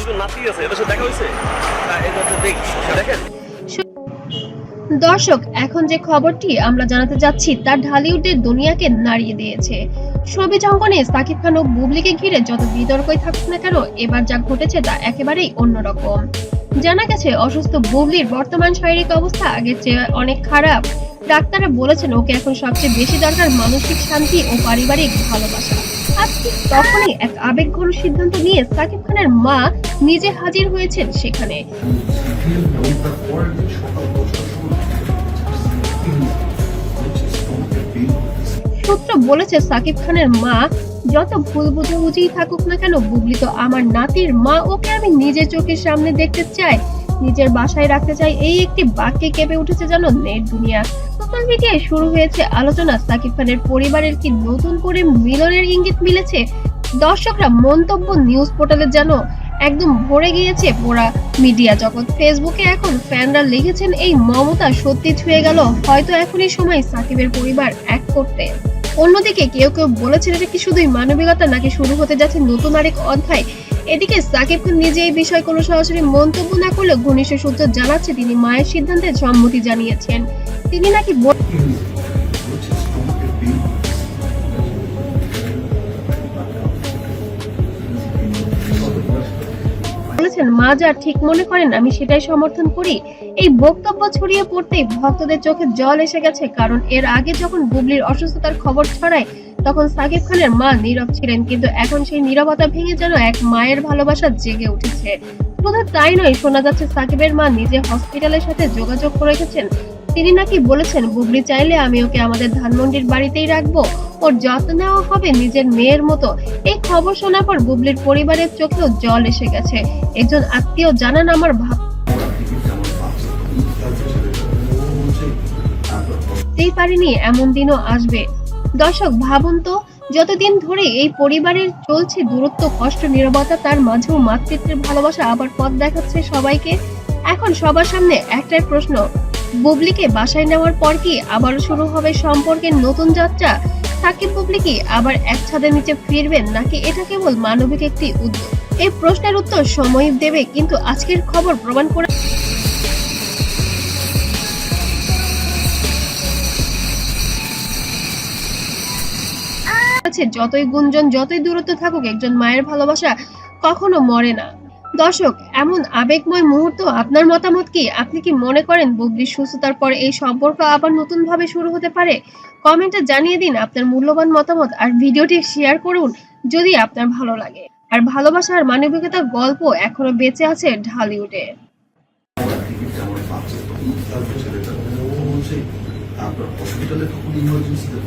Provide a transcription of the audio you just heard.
দুজন নাতি আছে, এদের সাথে দেখা হয়েছে? দেখেন দর্শক, এখন যে খবরটি আমরা জানাতে যাচ্ছি তা ঢালিউডের দুনিয়াকে নাড়িয়ে দিয়েছে। ছবি জঙ্গলে সাকিব খান ও বুবলিকে ঘিরে যত বিতর্কই থাকুক না কেন, এবার যা ঘটেছে তা একেবারেই অন্যরকম। জানা গেছে অসুস্থ বুবলির বর্তমান শারীরিক অবস্থা আগের চেয়ে অনেক খারাপ। ডাক্তাররা বলেছেন ওকে এখন সবচেয়ে বেশি দরকার মানসিক শান্তি ও পারিবারিক ভালোবাসা। আর ঠিক তখনই এক আবেগঘন সিদ্ধান্ত নিয়ে সাকিব খানের মা নিজে হাজির হয়েছেন সেখানে। সূত্র বলেছে সাকিব খানের মা, যত ভুল বুঝাবুঝি থাকুক না কেন, বুবলি তো আমার নাতির মা, ওকে আমি নিজের চোখের সামনে দেখতে চাই, নিজের বাসায় রাখতে চাই। এই একটি বাক্যে কেঁপে উঠেছে যেন নেট দুনিয়া। সোশ্যাল মিডিয়ায় শুরু হয়েছে আলোচনা, সাকিব খানের পরিবারের কি নতুন করে মিলনের ইঙ্গিত মিলেছে। দর্শকরা মন্তব্য, নিউজ পোর্টালে যেন একদম ভরে গিয়েছে পোড়া মিডিয়া জগৎ। ফেসবুকে এখন ফ্যানরা লিখেছেন, এই মমতা সত্যি ছুঁয়ে গেল, হয়তো এখনই সময় সাকিবের পরিবার এক করতে। অন্যদিকে কেউ কেউ বলেছেন, এটা কি শুধুই মানবিকতা নাকি শুরু হতে যাচ্ছে নতুন আরেক অধ্যায়। এদিকে সাকিব খান নিজে এই বিষয়ে কোনো সরাসরি মন্তব্য না করলেও ঘনিষ্ঠ সূত্র জানাচ্ছে তিনি মায়ের সিদ্ধান্তে সম্মতি জানিয়েছেন। তিনি নাকি বলেছেন, মা যা ঠিক মনে করেন আমি সেটাই সমর্থন করি। এই বক্তব্য ছড়িয়ে পড়তেই ভক্তদের চোখে জল এসে গেছে, কারণ এর আগে যখন বুবলির অসুস্থতার খবর ছড়ায় তখন সাকিব খানের মা নীরব ছিলেন, কিন্তু এখন সেই নীরবতা ভেঙে যেন এক মায়ের ভালোবাসা জেগে উঠেছে। শুধু তাই নয়, শোনা যাচ্ছে সাকিবের মা নিজে হসপিটালের সাথে যোগাযোগ করে রেখেছেন। তিনি নাকি বলেছেন, বুবলি চাইলে আমি ওকে আমাদের ধানমন্ডির বাড়িতেই রাখবো, ওর যত্ন নেওয়া হবে নিজের মেয়ের মতো। এই খবর শোনার পর বুবলির পরিবারের চোখেও জল এসে গেছে। একজন আত্মীয় জানান, আমার ভাবতেই পারিনি এমন দিনও আসবে। দর্শক, ভাবুন তো, যতদিন ধরে এই পরিবারের চলছে দূরত্ব, কষ্ট, নীরবতা, তার মাঝেও মাতৃত্বের ভালোবাসা আবার পথ দেখাচ্ছে সবাইকে। এখন সবার সামনে একটাই প্রশ্ন, বুবলিকে বাসায় নেওয়ার পর কি আবারও শুরু হবে সম্পর্কের নতুন যাত্রা? সাকিব বুবলি কি আবার এক ছাদের নিচে ফিরবেন, নাকি এটা কেবল মানবিক একটি উদ্যোগ? এই প্রশ্নের উত্তর সময় দেবে, কিন্তু আজকের খবর প্রমাণ করে যতই গুঞ্জন, যতই দূরত্ব থাকুক, একজন মায়ের ভালোবাসা কখনো মরে না। দর্শক, এমন আবেগময় মুহূর্ত, আপনার মতামত কি? আপনি কি মনে করেন বুবলির সুস্থতার পর এই সম্পর্ক আবার নতুন ভাবে শুরু হতে পারে? কমেন্টে জানিয়ে দিন আপনার মূল্যবান মতামত, আর ভিডিওটি শেয়ার করুন যদি আপনার ভালো লাগে। আর ভালোবাসা আর মানবিকতার গল্প এখনো বেঁচে আছে ঢালিউডে। তারপর হসপিটালে তখন ইমার্জেন্সিতে